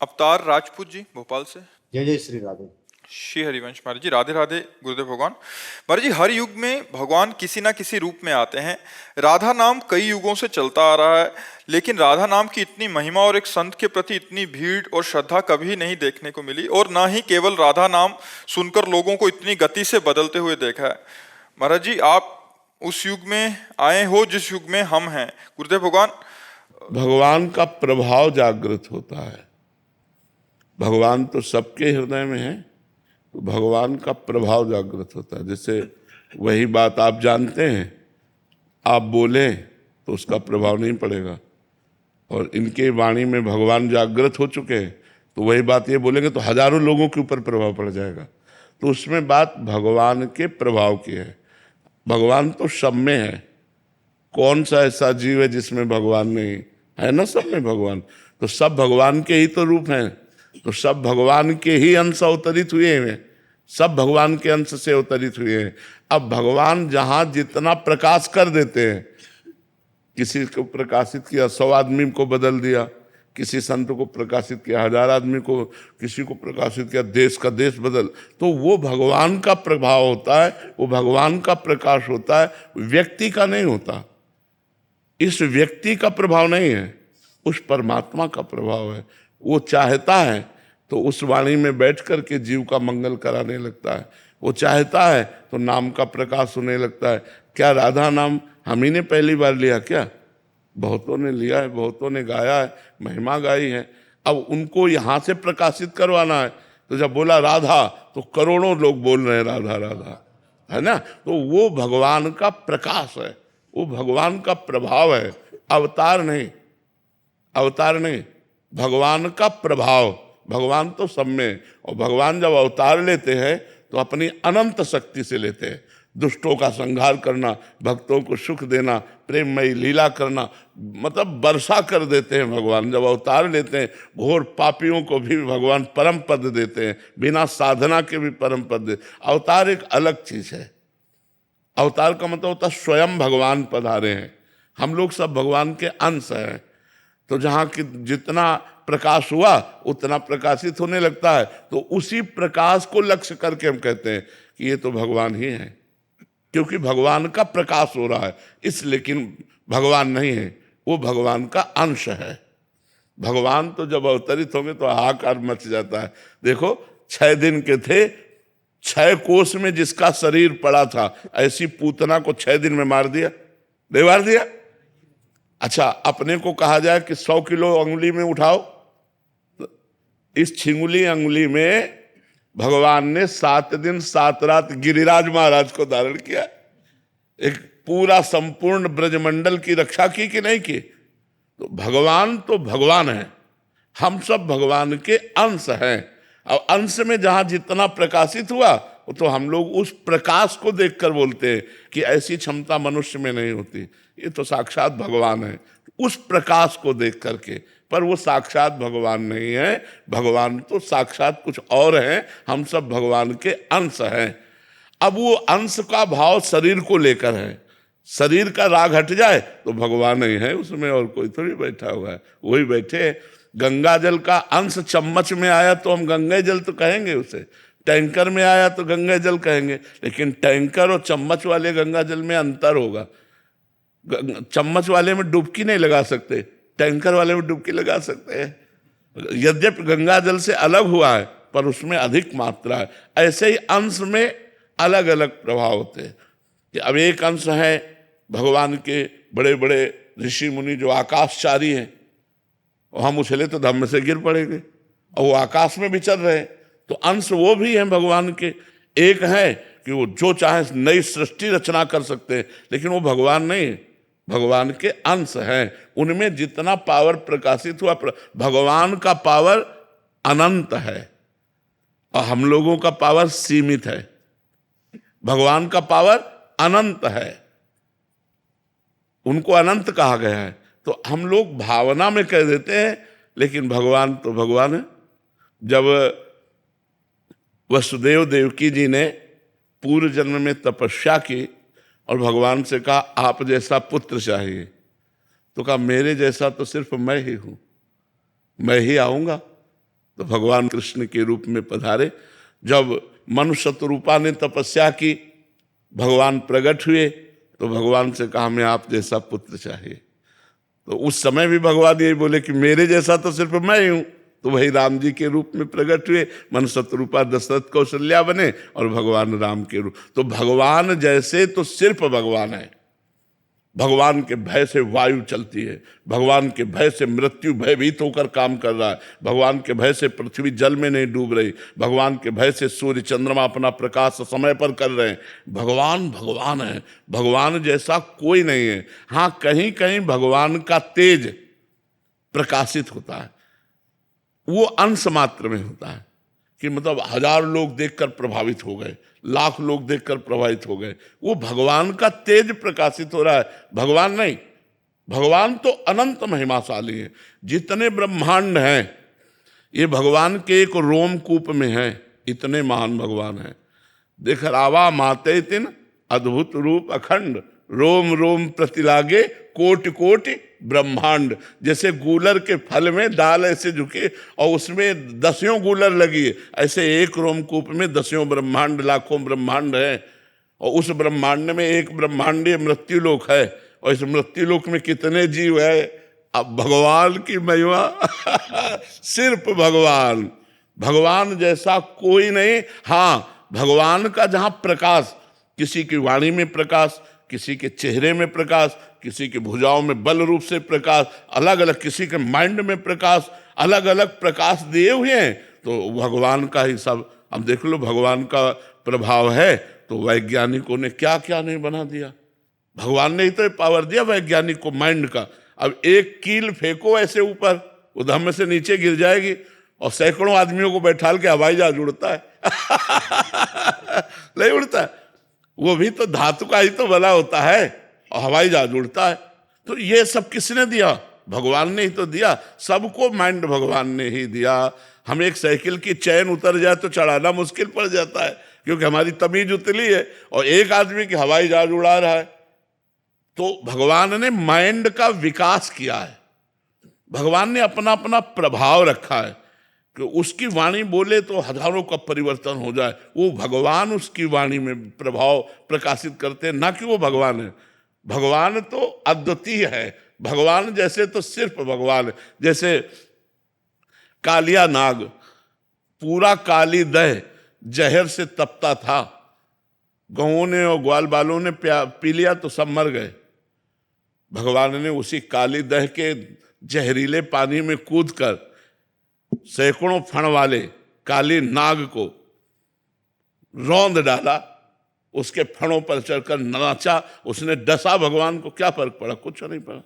अवतार राजपूत जी भोपाल से। जय जय श्री राधे। श्री हरिवंश महाराज जी, राधे राधे गुरुदेव भगवान। महाराज जी, हर युग में भगवान किसी ना किसी रूप में आते हैं। राधा नाम कई युगों से चलता आ रहा है, लेकिन राधा नाम की इतनी महिमा और एक संत के प्रति इतनी भीड़ और श्रद्धा कभी नहीं देखने को मिली, और ना ही केवल राधा नाम सुनकर लोगों को इतनी गति से बदलते हुए देखा है। महाराज जी, आप उस युग में आए हो जिस युग में हम हैं। गुरुदेव भगवान, भगवान का प्रभाव जागृत होता है। भगवान तो सबके हृदय में है, तो भगवान का प्रभाव जागृत होता है। जैसे वही बात आप जानते हैं, आप बोलें तो उसका प्रभाव नहीं पड़ेगा, और इनके वाणी में भगवान जागृत हो चुके हैं, तो वही बात ये बोलेंगे तो हजारों लोगों के ऊपर प्रभाव पड़ जाएगा। तो उसमें बात भगवान के प्रभाव की है। भगवान तो सब में है। कौन सा ऐसा जीव है जिसमें भगवान नहीं है? ना, सब में भगवान। तो सब भगवान के ही तो रूप हैं, तो सब भगवान के ही अंश अवतरित हुए हैं, सब भगवान के अंश से अवतरित हुए हैं। अब भगवान जहां जितना प्रकाश कर देते हैं, किसी को प्रकाशित किया 100 आदमी को बदल दिया, किसी संत को प्रकाशित किया 1000 आदमी को, किसी को प्रकाशित किया देश का देश बदल, तो वो भगवान का प्रभाव होता है, वो भगवान का प्रकाश होता है, व्यक्ति का नहीं होता। इस व्यक्ति का प्रभाव नहीं है, उस परमात्मा का प्रभाव है। वो चाहता है तो उस वाणी में बैठ कर के जीव का मंगल कराने लगता है। वो चाहता है तो नाम का प्रकाश होने लगता है। क्या राधा नाम हम ही ने पहली बार लिया क्या? बहुतों ने लिया है, बहुतों ने गाया है, महिमा गाई है। अब उनको यहाँ से प्रकाशित करवाना है, तो जब बोला राधा तो करोड़ों लोग बोल रहे हैं राधा राधा, है ना। तो वो भगवान का प्रकाश है, वो भगवान का प्रभाव है, अवतार नहीं, अवतार नहीं, भगवान का प्रभाव। भगवान तो सब में, और भगवान जब अवतार लेते हैं तो अपनी अनंत शक्ति से लेते हैं। दुष्टों का संहार करना, भक्तों को सुख देना, प्रेममयी लीला करना, मतलब वर्षा कर देते हैं भगवान जब अवतार लेते हैं। घोर पापियों को भी भगवान परम पद देते हैं, बिना साधना के भी परम पद देते। अवतार एक अलग चीज है। अवतार का मतलब होता है स्वयं भगवान पधारे हैं। हम लोग सब भगवान के अंश हैं, तो जहाँ की जितना प्रकाश हुआ उतना प्रकाशित होने लगता है, तो उसी प्रकाश को लक्ष्य करके हम कहते हैं कि ये तो भगवान ही है, क्योंकि भगवान का प्रकाश हो रहा है। इस लेकिन भगवान नहीं है, वो भगवान का अंश है। भगवान तो जब अवतरित होंगे तो हाहाकार मच जाता है। देखो 6 दिन के थे, 6 कोस में जिसका शरीर पड़ा था, ऐसी पूतना को 6 दिन में मार दिया, नहीं मार दिया? अच्छा, अपने को कहा जाए कि 100 किलो अंगुली में उठाओ, तो इस छिंगुली अंगुली में भगवान ने 7 दिन 7 रात गिरिराज महाराज को धारण किया। एक पूरा संपूर्ण ब्रजमंडल की रक्षा की कि नहीं की? तो भगवान है, हम सब भगवान के अंश हैं। अब अंश में जहां जितना प्रकाशित हुआ, तो हम लोग उस प्रकाश को देखकर बोलते हैं कि ऐसी क्षमता मनुष्य में नहीं होती, ये तो साक्षात भगवान है। उस प्रकाश को देख करके, पर वो साक्षात भगवान नहीं है, भगवान तो साक्षात कुछ और है। हम सब भगवान के अंश हैं। अब वो अंश का भाव शरीर को लेकर है। शरीर का राग हट जाए तो भगवान ही है उसमें, और कोई थोड़ी बैठा हुआ है, वही बैठे। गंगा जल का अंश चम्मच में आया तो हम गंगा जल तो कहेंगे उसे, टैंकर में आया तो गंगा जल कहेंगे, लेकिन टैंकर और चम्मच वाले गंगा जल में अंतर होगा। चम्मच वाले में डुबकी नहीं लगा सकते, टैंकर वाले में डुबकी लगा सकते हैं। यद्यपि गंगा जल से अलग हुआ है, पर उसमें अधिक मात्रा है। ऐसे ही अंश में अलग अलग प्रभाव होते हैं। कि अब एक अंश है भगवान के बड़े बड़े ऋषि मुनि जो आकाशचारी हैं, और हम उछले तो धम्म से गिर पड़ेंगे, और वो आकाश में भी चल रहे हैं, तो अंश वो भी हैं भगवान के। एक है कि वो जो चाहे नई सृष्टि रचना कर सकते हैं, लेकिन वो भगवान नहीं, भगवान के अंश हैं। उनमें जितना पावर प्रकाशित हुआ, भगवान का पावर अनंत है और हम लोगों का पावर सीमित है। भगवान का पावर अनंत है, उनको अनंत कहा गया है। तो हम लोग भावना में कह देते हैं, लेकिन भगवान तो भगवान है। जब वसुदेव देवकी जी ने पूर्व जन्म में तपस्या की और भगवान से कहा आप जैसा पुत्र चाहिए, तो कहा मेरे जैसा तो सिर्फ मैं ही हूं, मैं ही आऊंगा। तो भगवान कृष्ण के रूप में पधारे। जब मनुष्य रूपा ने तपस्या की, भगवान प्रकट हुए तो भगवान से कहा हमें आप जैसा पुत्र चाहिए। तो उस समय भी भगवान यही बोले कि मेरे जैसा तो सिर्फ मैं ही हूं। तो वही राम जी के रूप में प्रकट हुए, मनुष्य रूपा दशरथ कौशल्या बने और भगवान राम के रूप। तो भगवान जैसे तो सिर्फ भगवान है। भगवान के भय से वायु चलती है, भगवान के भय से मृत्यु भयभीत होकर काम कर रहा है, भगवान के भय से पृथ्वी जल में नहीं डूब रही, भगवान के भय से सूर्य चंद्रमा अपना प्रकाश समय पर कर रहे हैं। भगवान भगवान है, भगवान जैसा कोई नहीं है। हाँ, कहीं कहीं भगवान का तेज प्रकाशित होता है, वो अंश मात्र में होता है कि मतलब 1000 लोग देखकर प्रभावित हो गए, लाख लोग देखकर प्रभावित हो गए, वो भगवान का तेज प्रकाशित हो रहा है, भगवान नहीं। भगवान तो अनंत महिमाशाली है। जितने ब्रह्मांड हैं ये भगवान के एक रोमकूप में है, इतने महान भगवान हैं। देख रावा माते तिन अद्भुत रूप अखंड, रोम रोम प्रतिलागे कोटि कोटि ब्रह्मांड। जैसे गूलर के फल में दाल ऐसे झुके और उसमें 10 गूलर लगी है, ऐसे एक रोमकूप में 10 ब्रह्मांड, लाखों ब्रह्मांड है। और उस ब्रह्मांड में एक ब्रह्मांडीय मृत्युलोक है, और इस मृत्युलोक में कितने जीव है। अब भगवान की महिमा सिर्फ भगवान, भगवान जैसा कोई नहीं। हाँ, भगवान का जहां प्रकाश, किसी की वाणी में प्रकाश, किसी के चेहरे में प्रकाश, किसी की भुजाओं में बल रूप से प्रकाश, अलग अलग, किसी के माइंड में प्रकाश, अलग अलग प्रकाश दिए हुए हैं। तो भगवान का ही सब। अब देख लो, भगवान का प्रभाव है तो वैज्ञानिकों ने क्या क्या नहीं बना दिया। भगवान ने ही तो पावर दिया वैज्ञानिक को माइंड का। अब एक कील फेंको ऐसे ऊपर, वो धम्म से नीचे गिर जाएगी और सैकड़ों आदमियों को बैठाल के हवाई जहाज उड़ता है। नहीं उड़ता है, वो भी तो धातु का ही तो बना होता है और हवाई जहाज उड़ता है। तो ये सब किसने दिया? भगवान ने ही तो दिया। सबको माइंड भगवान ने ही दिया। हम एक साइकिल की चैन उतर जाए तो चढ़ाना मुश्किल पड़ जाता है, क्योंकि हमारी तमीज उतली है, और एक आदमी की हवाई जहाज उड़ा रहा है। तो भगवान ने माइंड का विकास किया है, भगवान ने अपना अपना प्रभाव रखा है कि उसकी वाणी बोले तो हजारों का परिवर्तन हो जाए। वो भगवान उसकी वाणी में प्रभाव प्रकाशित करते हैं, ना कि वो भगवान है। भगवान तो अद्वितीय है, भगवान जैसे तो सिर्फ भगवान है। जैसे कालिया नाग पूरा काली दह जहर से तपता था, गौं ने और ग्वाल बालों ने पी लिया तो सब मर गए। भगवान ने उसी काली दह के जहरीले पानी में कूदकर सैकड़ों फण वाले काली नाग को रौंद डाला, उसके फणों पर चढ़कर नाचा, उसने डसा। भगवान को क्या फर्क पड़ा? कुछ नहीं पड़ा।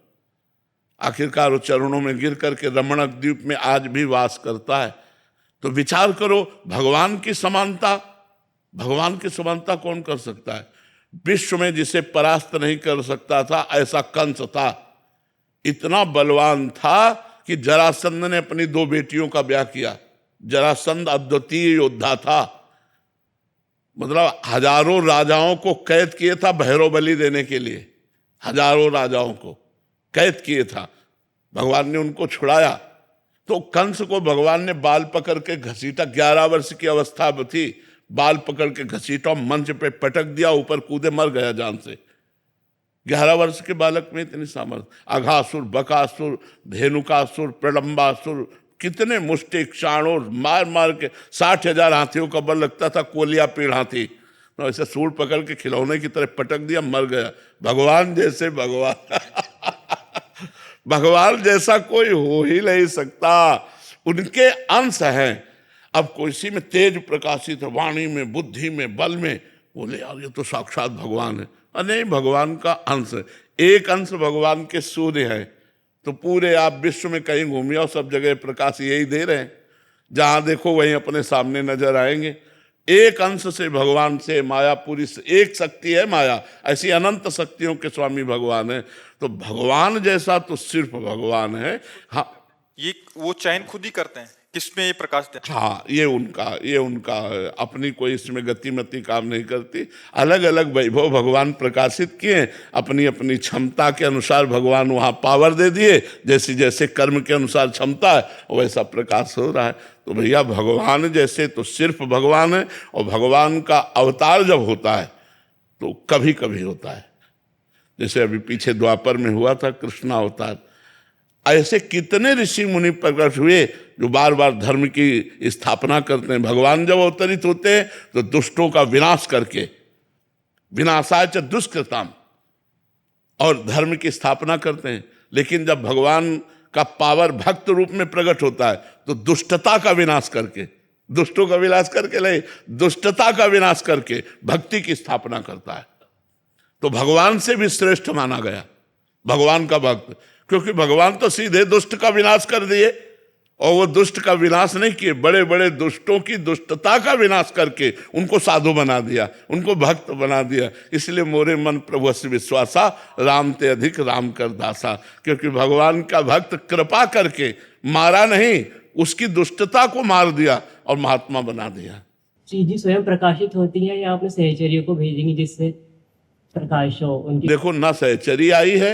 आखिरकार वो चरणों में गिर करके रमणक द्वीप में आज भी वास करता है। तो विचार करो, भगवान की समानता, भगवान की समानता कौन कर सकता है? विश्व में जिसे परास्त नहीं कर सकता था ऐसा कंस था, इतना बलवान था कि जरासंध ने अपनी 2 बेटियों का ब्याह किया। जरासंध अद्वितीय योद्धा था, मतलब हजारों राजाओं को कैद किए था भैरव बलि देने के लिए, हजारों राजाओं को कैद किए था। भगवान ने उनको छुड़ाया। तो कंस को भगवान ने बाल पकड़ के घसीटा, 11 वर्ष की अवस्था थी, बाल पकड़ के घसीटा, मंच पे पटक दिया, ऊपर कूदे, मर गया जान से। 11 वर्ष के बालक में इतनी सामर्थ्य। अघासुर, बकासुर, धेनुकासुर, प्रलंबासुर, कितने मुष्टिक क्षाणों मार मार के 60,000 हाथियों का बल लगता था, कोलिया पीड़ हाथी, तो ऐसे सूर पकड़ के खिलौने की तरह पटक दिया, मर गया। भगवान जैसे भगवान भगवान जैसा कोई हो ही नहीं सकता, उनके अंश हैं। अब किसी में तेज प्रकाशित है, वाणी में, बुद्धि में, बल में, बोले यार ये तो साक्षात भगवान है। नहीं, भगवान का अंश है। एक अंश भगवान के सूर्य है, तो पूरे आप विश्व में कहीं घूमिए और सब जगह प्रकाश यही दे रहे हैं, जहां देखो वहीं अपने सामने नजर आएंगे। एक अंश से भगवान से माया पूरी, एक शक्ति है माया, ऐसी अनंत शक्तियों के स्वामी भगवान है। तो भगवान जैसा तो सिर्फ भगवान है। हाँ, ये वो चयन खुद ही करते हैं किसमें ये प्रकाश दे? हाँ, ये उनका अपनी कोई इसमें गतिमति काम नहीं करती। अलग अलग वैभव भगवान प्रकाशित किए, अपनी अपनी क्षमता के अनुसार भगवान वहाँ पावर दे दिए, जैसे जैसे कर्म के अनुसार क्षमता है वैसा प्रकाश हो रहा है। तो भैया भगवान जैसे तो सिर्फ भगवान है, और भगवान का अवतार जब होता है तो कभी कभी होता है, जैसे अभी पीछे द्वापर में हुआ था कृष्ण अवतार। ऐसे कितने ऋषि मुनि प्रकट हुए जो बार बार धर्म की स्थापना करते हैं। भगवान जब अवतरित होते हैं तो दुष्टों का विनाश करके, विनाशाय च दुष्कृताम, और धर्म की स्थापना करते हैं। लेकिन जब भगवान का पावर भक्त रूप में प्रकट होता है तो दुष्टता का विनाश करके, दुष्टों का विनाश करके नहीं, दुष्टता का विनाश करके भक्ति की स्थापना करता है। तो भगवान से भी श्रेष्ठ माना गया भगवान का भक्त, क्योंकि भगवान तो सीधे दुष्ट का विनाश कर दिए, और वो दुष्ट का विनाश नहीं किए, बड़े बड़े दुष्टों की दुष्टता का विनाश करके उनको साधु बना दिया, उनको भक्त बना दिया। इसलिए मोरे मन प्रभु से विश्वासा, राम ते अधिक राम कर दासा। क्योंकि भगवान का भक्त कृपा करके मारा नहीं, उसकी दुष्टता को मार दिया और महात्मा बना दिया। श्री जी स्वयं प्रकाशित होती है या अपने सहचर्यों को भेजेंगे जिससे प्रकाश हो उनकी? देखो, ना सहचरी आई है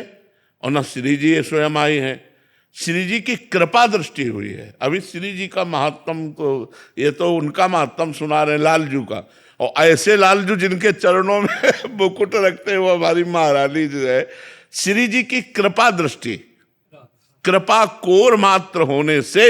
और ना श्री जी स्वयं आई है। श्री जी की कृपा दृष्टि हुई है। अभी श्री जी का महात्म तो ये तो उनका महात्म सुना रहे लालजू का, और ऐसे लालजू जिनके चरणों में मुकुट रखते हैं वो हमारी महारानी जो है। श्री जी की कृपा दृष्टि, कृपा कोर मात्र होने से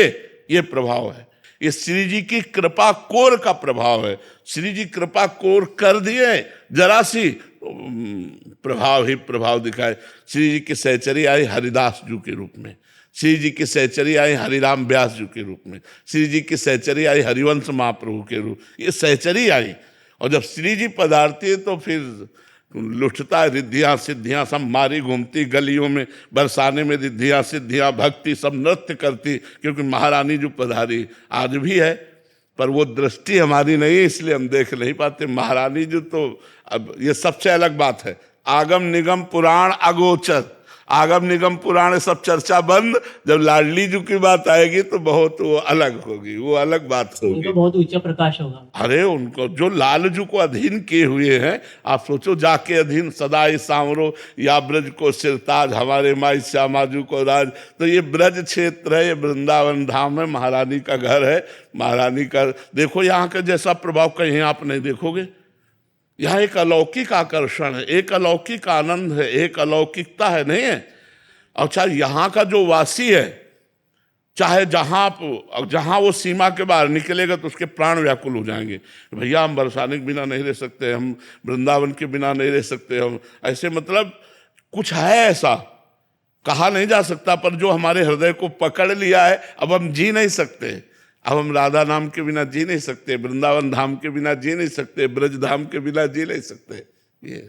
ये प्रभाव है। ये श्री जी की कृपा कोर का प्रभाव है। श्री जी कृपा कोर कर दिए, जरा सी प्रभाव ही प्रभाव दिखाए। श्री जी की सहचरी आई हरिदास जी के रूप में, श्री जी की सहचरी आई हरिराम व्यास जी के रूप में, श्री जी की सहचरी आई हरिवंश महाप्रभु के रूप, ये सहचरी आई। और जब श्री जी पधारती है तो फिर लुटता है रिद्धियाँ सिद्धियाँ सब मारी घूमती गलियों में, बरसाने में रिद्धियाँ सिद्धियाँ, भक्ति सब नृत्य करती, क्योंकि महारानी जो पधारी आज भी है, पर वो दृष्टि हमारी नहीं है इसलिए हम देख नहीं पाते। महारानी जो तो अब ये सबसे अलग बात है। आगम निगम पुराण अगोचर, आगम निगम पुराण सब चर्चा बंद। जब लाडली जी की बात आएगी तो बहुत वो अलग होगी, वो अलग बात होगी। उनको बहुत ऊंचा प्रकाश होगा। अरे उनको जो लालजू को अधीन किए हुए हैं, आप सोचो, जाके अधीन सदाई सांवरो या ब्रज को सिरताज, हमारे माई श्यामाजू को राज। तो ये ब्रज क्षेत्र है, ये वृंदावन धाम है, महारानी का घर है। महारानी का देखो यहाँ का जैसा प्रभाव कहीं आप नहीं देखोगे। यहाँ एक अलौकिक आकर्षण है, एक अलौकिक आनंद है, एक अलौकिकता है, नहीं है। और चाहे यहाँ का जो वासी है, चाहे जहाँ वो सीमा के बाहर निकलेगा तो उसके प्राण व्याकुल हो जाएंगे। भैया हम बरसाने के बिना नहीं रह सकते, हम वृंदावन के बिना नहीं रह सकते, हम ऐसे, मतलब कुछ है ऐसा, कहा नहीं जा सकता, पर जो हमारे हृदय को पकड़ लिया है, अब हम जी नहीं सकते। अब हम राधा नाम के बिना जी नहीं सकते, वृंदावन धाम के बिना जी नहीं सकते, ब्रज धाम के बिना जी नहीं सकते। ये